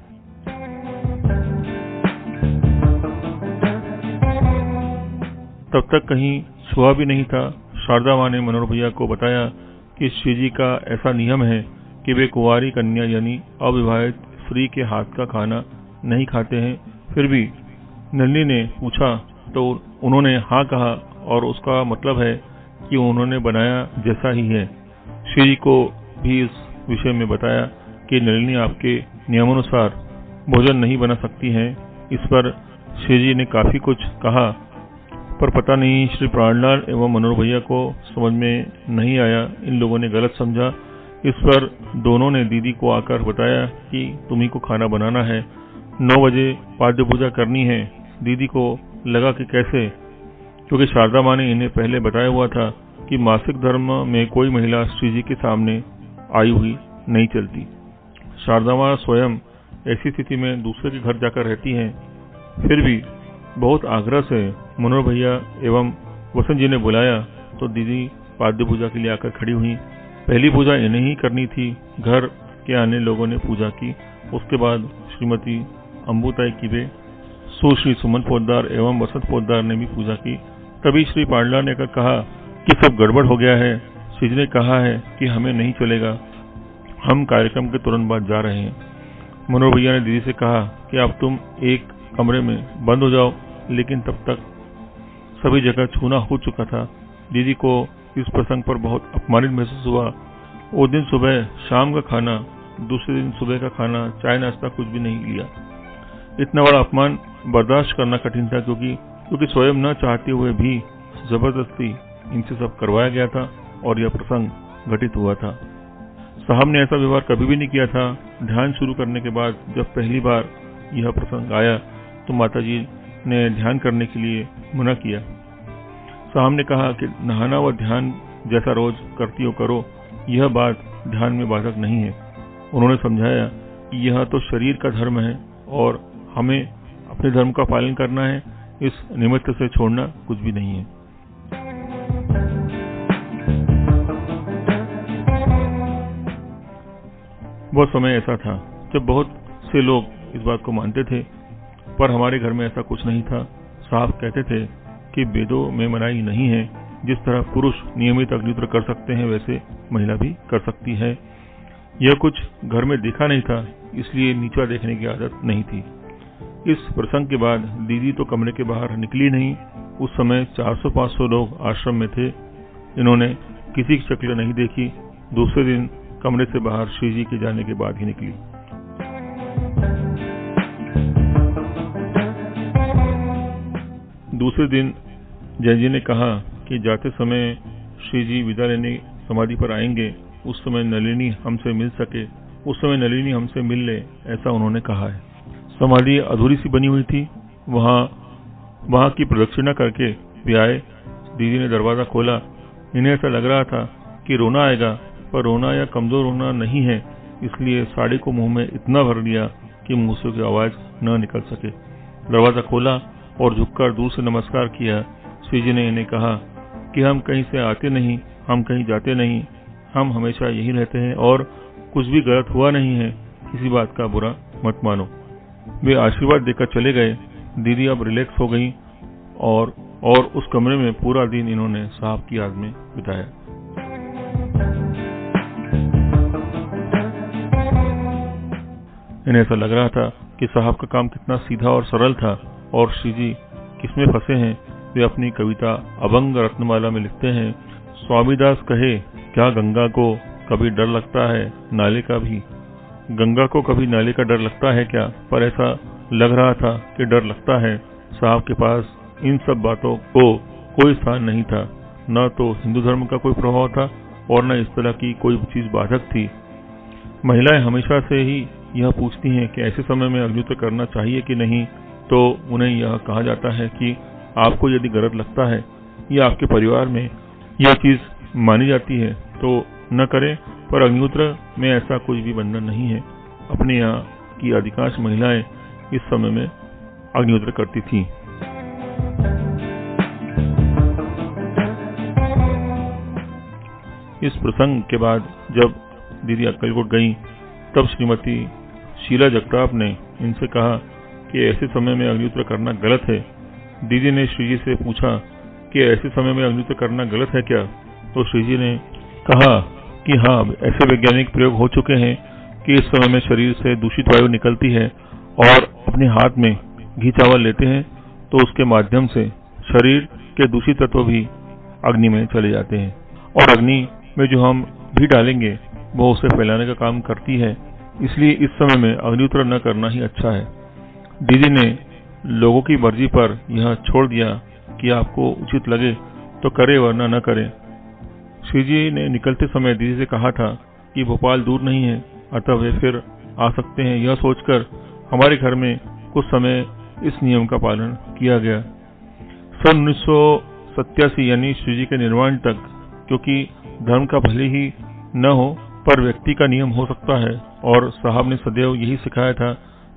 तब तक कहीं छुआ भी नहीं था। शारदा माँ ने मनोहर भैया को बताया कि श्री जी का ऐसा नियम है कि वे कुंवारी कन्या यानी अविवाहित स्त्री के हाथ का खाना नहीं खाते हैं। फिर भी नलिनी ने पूछा तो उन्होंने हाँ कहा, और उसका मतलब है कि उन्होंने बनाया जैसा ही है। श्री जी को भी इस विषय में बताया कि नलिनी आपके नियमानुसार भोजन नहीं बना सकती हैं। इस पर श्री जी ने काफी कुछ कहा, पर पता नहीं श्री प्राणलाल एवं मनोहर भैया को समझ में नहीं आया। इन लोगों ने गलत समझा। इस पर दोनों ने दीदी को आकर बताया कि तुम्ही को खाना बनाना है, 9 बजे पाद्य पूजा करनी है। दीदी को लगा कि कैसे, क्योंकि शारदा माँ ने इन्हें पहले बताया हुआ था कि मासिक धर्म में कोई महिला श्री जी के सामने आई हुई नहीं चलती। शारदा माँ स्वयं ऐसी स्थिति में दूसरे के घर जाकर रहती हैं। फिर भी बहुत आग्रह से मनोहर भैया एवं वसंत जी ने बुलाया तो दीदी पाद्य पूजा के लिए आकर खड़ी हुई। पहली पूजा इन्हें ही करनी थी। घर के आने लोगों ने पूजा की। उसके बाद श्रीमती अम्बुताई किबे, सुश्री सुमन पोद्दार एवं वसंत पोद्दार ने भी पूजा की। तभी श्री पांडला ने कहा कि सब गड़बड़ हो गया है। श्री जी ने कहा है कि हमें नहीं चलेगा, हम कार्यक्रम के तुरंत बाद जा रहे हैं। मनोहर भैया ने दीदी से कहा कि अब तुम एक कमरे में बंद हो जाओ, लेकिन तब तक सभी जगह छूना हो चुका था। दीदी को इस प्रसंग पर बहुत अपमानित महसूस हुआ। वो दिन सुबह शाम का खाना, दूसरे दिन सुबह का खाना, चाय नाश्ता कुछ भी नहीं लिया। इतना बड़ा अपमान बर्दाश्त करना कठिन था, क्योंकि स्वयं न चाहते हुए भी जबरदस्ती इनसे सब करवाया गया था और यह प्रसंग घटित हुआ था। साहब ने ऐसा व्यवहार कभी भी नहीं किया था। ध्यान शुरू करने के बाद जब पहली बार यह प्रसंग आया तो माताजी ने ध्यान करने के लिए मना किया। साहब ने कहा कि नहाना व ध्यान जैसा रोज करती हो करो, यह बात ध्यान में बाधक नहीं है। उन्होंने समझाया कि यह तो शरीर का धर्म है और हमें अपने धर्म का पालन करना है, इस निमित्त से छोड़ना कुछ भी नहीं है। वह समय ऐसा था जब बहुत से लोग इस बात को मानते थे, पर हमारे घर में ऐसा कुछ नहीं था। साहब कहते थे कि वेदों में मनाही नहीं है, जिस तरह पुरुष नियमित अग्निहोत्र कर सकते हैं वैसे महिला भी कर सकती है। यह कुछ घर में देखा नहीं था, इसलिए नीचा देखने की आदत नहीं थी। इस प्रसंग के बाद दीदी तो कमरे के बाहर निकली नहीं। उस समय 400-500 लोग आश्रम में थे। इन्होंने किसी की शक्ल नहीं देखी। दूसरे दिन कमरे से बाहर श्री जी के जाने के बाद ही निकली। दूसरे दिन जैन जी ने कहा कि जाते समय श्री जी विदा लेने समाधि पर आएंगे, उस समय नलिनी हमसे मिल सके, उस समय नलिनी हमसे मिल ले, ऐसा उन्होंने कहा है। समाधि अधूरी सी बनी हुई थी। वहां की प्रदक्षिणा करके वे आए। दीदी ने दरवाजा खोला। इन्हें ऐसा लग रहा था कि रोना आएगा, पर रोना या कमजोर होना नहीं है, इसलिए साड़ी को मुंह में इतना भर लिया कि मुंह से कोई आवाज न निकल सके। दरवाजा खोला और झुककर दूर से नमस्कार किया। श्री जी ने इन्हें कहा कि हम कहीं से आते नहीं, हम कहीं जाते नहीं, हम हमेशा यही रहते हैं और कुछ भी गलत हुआ नहीं है, किसी बात का बुरा मत मानो। वे आशीर्वाद देकर चले गए। दीदी अब रिलैक्स हो गई और उस कमरे में पूरा दिन इन्होंने साहब की याद में बिताया। इन्हें ऐसा लग रहा था कि साहब का काम कितना सीधा और सरल था और श्री जी किसमें फंसे हैं। वे अपनी कविता अभंग रत्नमाला में लिखते हैं, स्वामीदास कहे क्या गंगा को कभी डर लगता है नाले का भी, गंगा को कभी नाले का डर लगता है क्या? पर ऐसा लग रहा था कि डर लगता है। साहब के पास इन सब बातों को कोई स्थान नहीं था। न तो हिंदू धर्म का कोई प्रभाव था और न इस तरह की कोई चीज बाधक थी। महिलाएं हमेशा से ही यह पूछती हैं कि ऐसे समय में अग्निहोत्र करना चाहिए कि नहीं, तो उन्हें यह कहा जाता है कि आपको यदि गलत लगता है या आपके परिवार में यह चीज मानी जाती है तो न करें, पर अग्निहोत्र में ऐसा कोई भी बंधन नहीं है। अपने यहाँ की अधिकांश महिलाएं इस समय में अग्निहोत्र करती थीं। इस प्रसंग के बाद जब दीदी अक्कलकोट गईं, तब श्रीमती शीला जगताप ने इनसे कहा कि ऐसे समय में अग्निहोत्र करना गलत है। दीदी ने श्री जी से पूछा कि ऐसे समय में अग्निहोत्र करना गलत है क्या? तो श्री जी ने कहा कि हाँ, ऐसे वैज्ञानिक प्रयोग हो चुके हैं कि इस समय में शरीर से दूषित वायु निकलती है और अपने हाथ में घी चावल लेते हैं तो उसके माध्यम से शरीर के दूषित तत्व भी अग्नि में चले जाते हैं और अग्नि में जो हम घी डालेंगे वो उसे फैलाने का काम करती है। इसलिए इस समय में अग्निहोत्र न करना ही अच्छा है। दीदी ने लोगों की मर्जी पर यह छोड़ दिया कि आपको उचित लगे तो करे वरना न करें। श्री जी ने निकलते समय दीदी से कहा था कि भोपाल दूर नहीं है, अतः वे फिर आ सकते हैं। यह सोचकर हमारे घर में कुछ समय इस नियम का पालन किया गया। सन 1987 यानी श्री जी के निर्वाण तक, क्योंकि धर्म का भले ही न हो पर व्यक्ति का नियम हो सकता है और साहब ने सदैव यही सिखाया था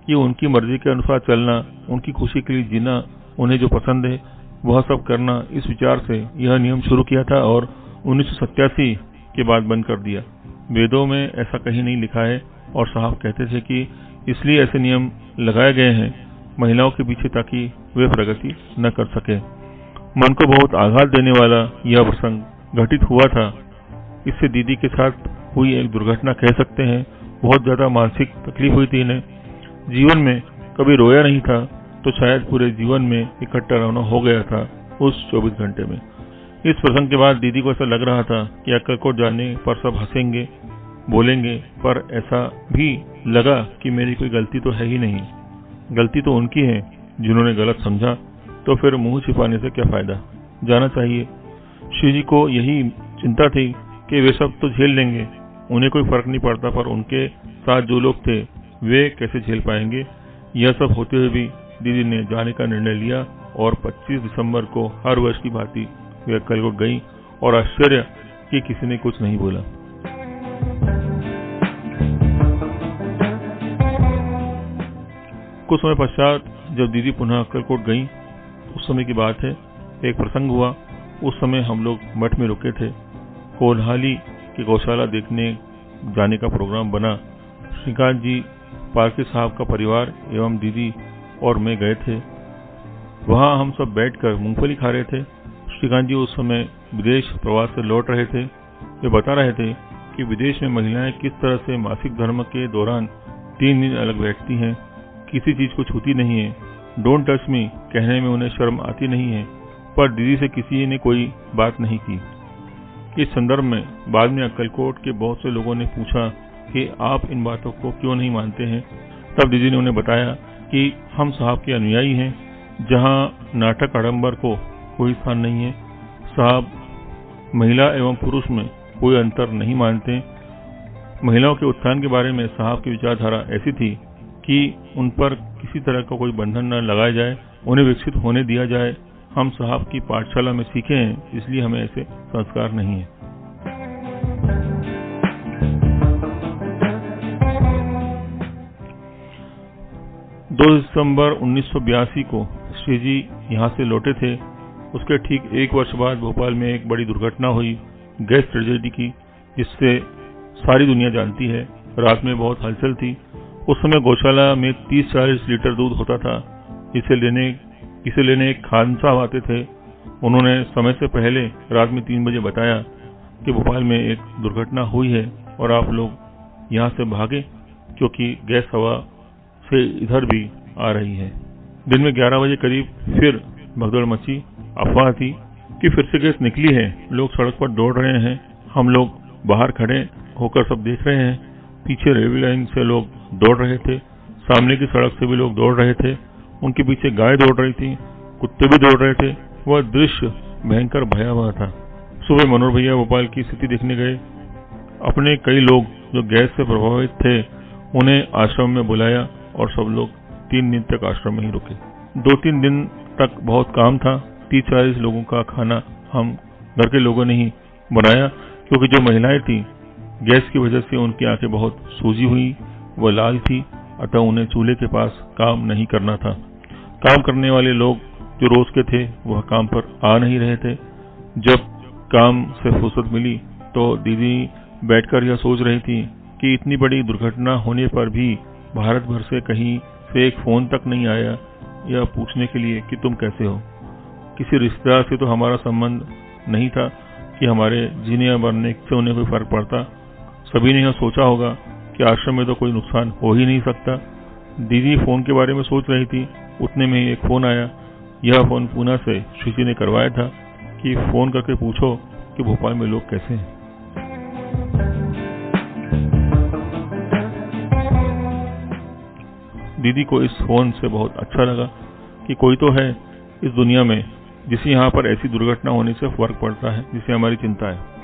कि उनकी मर्जी के अनुसार चलना, उनकी खुशी के लिए जीना, उन्हें जो पसंद है वह सब करना, इस विचार से यह नियम शुरू किया था और 1987 के बाद बंद कर दिया। वेदों में ऐसा कहीं नहीं लिखा है और साहब कहते थे कि इसलिए ऐसे नियम लगाए गए हैं महिलाओं के पीछे ताकि वे प्रगति न कर सके। मन को बहुत आघात देने वाला यह प्रसंग घटित हुआ था। इससे दीदी के साथ हुई एक दुर्घटना कह सकते हैं। बहुत ज्यादा मानसिक तकलीफ हुई थी इन्हें। जीवन में कभी रोया नहीं था तो शायद पूरे जीवन में इकट्ठा रोना हो गया था उस 24 घंटे में। इस प्रसंग के बाद दीदी को ऐसा लग रहा था कि अक्कलकोट जाने पर सब हंसेंगे, बोलेंगे, पर ऐसा भी लगा कि मेरी कोई गलती तो है ही नहीं। गलती तो उनकी है जिन्होंने गलत समझा, तो फिर मुंह छिपाने से क्या फायदा, जाना चाहिए। श्री जी को यही चिंता थी कि वे सब तो झेल लेंगे, उन्हें कोई फर्क नहीं पड़ता, पर उनके साथ जो लोग थे वे कैसे झेल पाएंगे। यह सब होते हुए भी दीदी ने जाने का निर्णय लिया और 25 दिसंबर को हर वर्ष की भांति वे अक्कलकोट गई और आश्चर्य कि किसी ने कुछ नहीं बोला। कुछ समय पश्चात जब दीदी पुनः अक्कलकोट गई, उस समय की बात है, एक प्रसंग हुआ। उस समय हम लोग मठ में रुके थे। कोल्हाली की गौशाला देखने जाने का प्रोग्राम बना। श्रीकांत जी, पारसी साहब का परिवार एवं दीदी और मैं गए थे। वहां हम सब बैठकर मूंगफली खा रहे थे। श्रीकांत जी उस समय विदेश प्रवास से लौट रहे थे। वे बता रहे थे कि विदेश में महिलाएं किस तरह से मासिक धर्म के दौरान 3 दिन अलग बैठती हैं, किसी चीज को छूती नहीं है, डोंट टच मी कहने में उन्हें शर्म आती नहीं है, पर दीदी से किसी ने कोई बात नहीं की। इस संदर्भ में बाद में अक्कलकोट के बहुत से लोगों ने पूछा कि आप इन बातों को क्यों नहीं मानते हैं। तब दीदी ने उन्हें बताया कि हम साहब के अनुयायी हैं, जहां नाटक आडंबर को कोई स्थान नहीं है। साहब महिला एवं पुरुष में कोई अंतर नहीं मानते। महिलाओं के उत्थान के बारे में साहब की विचारधारा ऐसी थी कि उन पर किसी तरह का कोई बंधन न लगाया जाए, उन्हें विकसित होने दिया जाए। हम साहब की पाठशाला में सीखे हैं, इसलिए हमें ऐसे संस्कार नहीं है। दो दिसंबर 1982 को श्री जी यहाँ से लौटे थे। उसके ठीक 1 वर्ष बाद भोपाल में एक बड़ी दुर्घटना हुई, गैस ट्रेजेडी की, जिससे सारी दुनिया जानती है। रात में बहुत हलचल थी। उस समय गौशाला में 30-40 लीटर दूध होता था। इसे लेने एक खान साहब आते थे। उन्होंने समय से पहले रात में 3 बजे बताया कि भोपाल में एक दुर्घटना हुई है और आप लोग यहाँ से भागे, क्योंकि गैस हवा से इधर भी आ रही है। दिन में 11 बजे करीब फिर भगदड़ मची। अफवाह थी कि फिर से गैस निकली है। लोग सड़क पर दौड़ रहे हैं। हम लोग बाहर खड़े होकर सब देख रहे हैं। पीछे रेलवे लाइन से लोग दौड़ रहे थे, सामने की सड़क से भी लोग दौड़ रहे थे, उनके पीछे गाय दौड़ रही थी, कुत्ते भी दौड़ रहे थे। वह दृश्य भयंकर भयावह था। सुबह मनोहर भैया भोपाल की स्थिति देखने गए। अपने कई लोग जो गैस से प्रभावित थे उन्हें आश्रम में बुलाया और सब लोग 3 दिन तक आश्रम में ही रुके। 2-3 दिन तक बहुत काम था। 30-40 लोगों का खाना हम घर के लोगों ने ही बनाया, क्योंकि जो महिलाएं थी गैस की वजह से उनकी आंखें बहुत सूजी हुई, वह लाल थी, अतः उन्हें चूल्हे के पास काम नहीं करना था। काम करने वाले लोग जो रोज के थे वह काम पर आ नहीं रहे थे। जब काम से फुर्सत मिली तो दीदी बैठकर यह सोच रही थी कि इतनी बड़ी दुर्घटना होने पर भी भारत भर से कहीं से एक फोन तक नहीं आया यह पूछने के लिए कि तुम कैसे हो। किसी रिश्तेदार से तो हमारा संबंध नहीं था कि हमारे जीने या मरने से उन्हें कोई फर्क पड़ता। सभी ने यह सोचा होगा कि आश्रम में तो कोई नुकसान हो ही नहीं सकता। दीदी फोन के बारे में सोच रही थी, उतने में ही एक फोन आया। यह फोन पूना से श्रीजी ने करवाया था कि फोन करके पूछो कि भोपाल में लोग कैसे हैं। दीदी को इस फोन से बहुत अच्छा लगा कि कोई तो है इस दुनिया में जिसे यहाँ पर ऐसी दुर्घटना होने से फर्क पड़ता है जिसे हमारी चिंता है।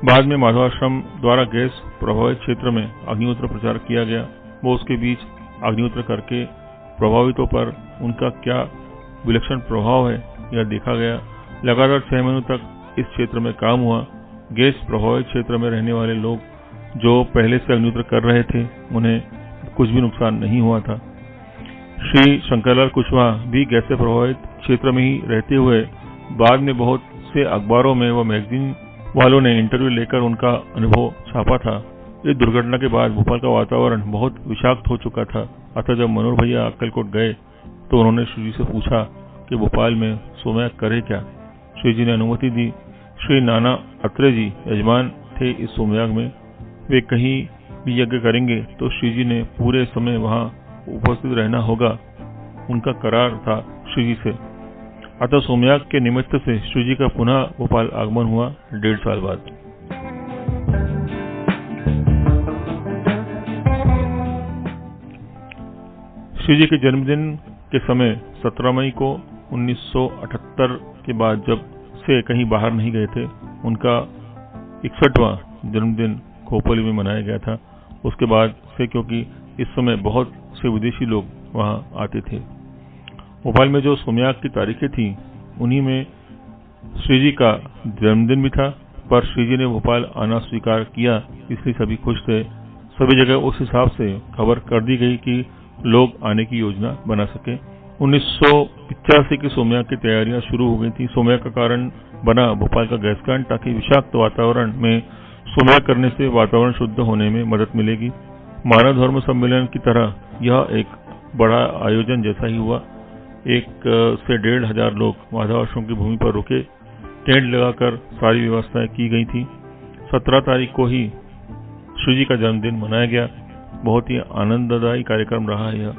बाद में माधवाश्रम द्वारा गैस प्रभावित क्षेत्र में अग्निहोत्र प्रचार किया गया। वो उसके बीच अग्निहोत्र करके प्रभावितों पर उनका क्या विलक्षण प्रभाव है यह देखा गया। लगातार 6 महीनों तक इस क्षेत्र में काम हुआ। गैस प्रभावित क्षेत्र में रहने वाले लोग जो पहले से अग्निहोत्र कर रहे थे उन्हें कुछ भी नुकसान नहीं हुआ था। श्री शंकरलाल कुशवाहा भी गैस से प्रभावित क्षेत्र में ही रहते हुए बाद में बहुत से अखबारों में व मैगजीन वालों ने इंटरव्यू लेकर उनका अनुभव छापा था। इस दुर्घटना के बाद भोपाल का वातावरण बहुत विषाक्त हो चुका था। अतः जब मनोहर भैया अक्कलकोट गए तो उन्होंने श्रीजी से पूछा कि भोपाल में सोमयाग करे क्या। श्रीजी ने अनुमति दी। श्री नाना अत्रे जी यजमान थे इस सोमयाग में। वे कहीं भी यज्ञ करेंगे तो श्रीजी ने पूरे समय वहां उपस्थित रहना होगा, उनका करार था श्रीजी से। अतः सोमयाग के निमित्त से श्रीजी का पुनः भोपाल आगमन हुआ 1.5 साल बाद। श्रीजी के जन्मदिन के समय 17 मई को 1978 के बाद जब से कहीं बाहर नहीं गए थे, उनका 61वां जन्मदिन खोपोली में मनाया गया था। उसके बाद से क्योंकि इस समय बहुत से विदेशी लोग वहां आते थे। भोपाल में जो सोमयाग की तारीखें थी उन्हीं में श्रीजी का जन्मदिन भी था, पर श्रीजी ने भोपाल आना स्वीकार किया, इसलिए सभी खुश थे। सभी जगह उस हिसाब से खबर कर दी गई कि लोग आने की योजना बना सके। 1985 की सोमयाग की तैयारियां शुरू हो गई थी। सोमयाग का कारण बना भोपाल का गैस कांड, ताकि विषाक्त वातावरण में सोमयाग करने से वातावरण शुद्ध होने में मदद मिलेगी। मानव धर्म सम्मेलन की तरह यह एक बड़ा आयोजन जैसा ही हुआ। 1 से 1,500 लोग माधवाश्रम की भूमि पर रुके। टेंट लगाकर सारी व्यवस्थाएं की गई थी। 17 तारीख को ही श्रीजी का जन्मदिन मनाया गया। बहुत ही आनंददायी कार्यक्रम रहा है यह।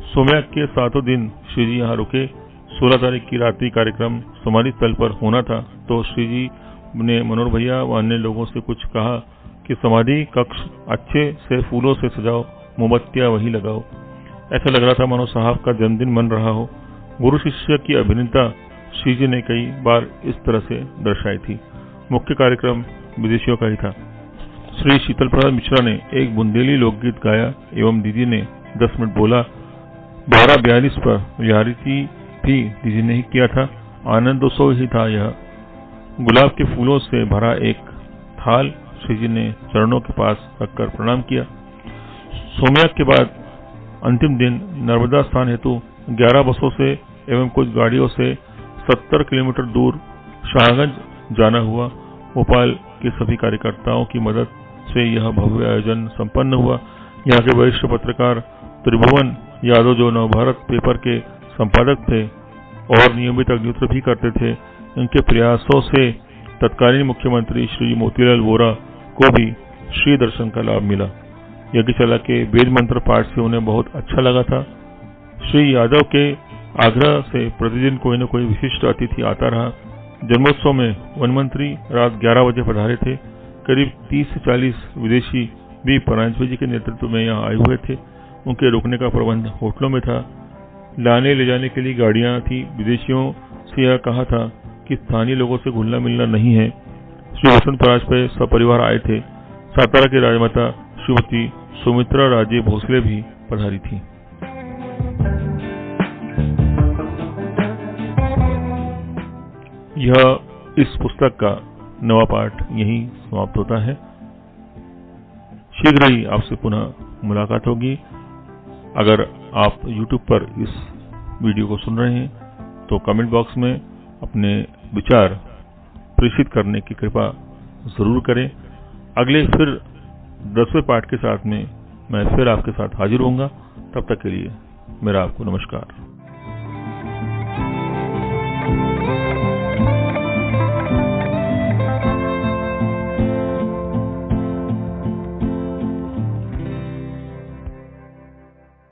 सोमयाग के 7 दिन श्रीजी यहाँ रुके। 16 तारीख की रात्रि कार्यक्रम समाधि स्थल पर होना था, तो श्रीजी ने मनोहर भैया व अन्य लोगों से कुछ कहा कि समाधि कक्ष अच्छे से फूलों से सजाओ, मोमबत्तियां वही लगाओ। ऐसा लग रहा था मानो साहब का जन्मदिन मन रहा हो। गुरु शिष्य की अभिन्नता श्रीजी ने कई बार इस तरह से दर्शाई थी। मुख्य कार्यक्रम विदेशियों का ही था। श्री शीतल प्रसाद मिश्रा ने एक बुंदेली लोकगीत गाया एवं दीदी ने 10 मिनट बोला। 12:42 पर रियायती भी दीदी ने ही किया था। आनंदोत्सव ही था यह। गुलाब के फूलों से भरा एक थाल श्रीजी ने चरणों के पास रखकर प्रणाम किया। सोमयाग के बाद अंतिम दिन नर्मदा स्नान हेतु 11 बसों से एवं कुछ गाड़ियों से 70 किलोमीटर दूर शाहगंज जाना हुआ। भोपाल के सभी कार्यकर्ताओं की मदद से यह भव्य आयोजन संपन्न हुआ। यहाँ के वरिष्ठ पत्रकार त्रिभुवन यादव, जो नवभारत पेपर के संपादक थे और नियमित अग्निहोत्र भी करते थे, इनके प्रयासों से तत्कालीन मुख्यमंत्री श्री मोतीलाल वोरा को भी श्री दर्शन का लाभ मिला। यज्ञशाला के वेद मंत्र पाठ से उन्हें बहुत अच्छा लगा था। श्री यादव के आग्रह से प्रतिदिन कोई न कोई विशिष्ट अतिथि आता रहा। जन्मोत्सव में वन मंत्री रात 11 बजे पधारे थे। करीब 30 से 40 विदेशी भी परांजपे जी के नेतृत्व में यहाँ आए हुए थे। उनके रुकने का प्रबंध होटलों में था। लाने ले जाने के लिए गाड़ियां थी। विदेशियों से यह कहा था कि स्थानीय लोगों से घुलना मिलना नहीं है। श्री वसंत परांजपे सपरिवार आए थे। सातारा की राजमाता श्रीमती सुमित्रा राजे भोसले भी पधारी थी। यह इस पुस्तक का 9वां पार्ट यहीं समाप्त होता है। शीघ्र ही आपसे पुनः मुलाकात होगी। अगर आप YouTube पर इस वीडियो को सुन रहे हैं तो कमेंट बॉक्स में अपने विचार प्रेषित करने की कृपा जरूर करें। अगले फिर 10वें पार्ट के साथ में मैं फिर आपके साथ हाजिर होऊंगा। तब तक के लिए मेरा आपको नमस्कार।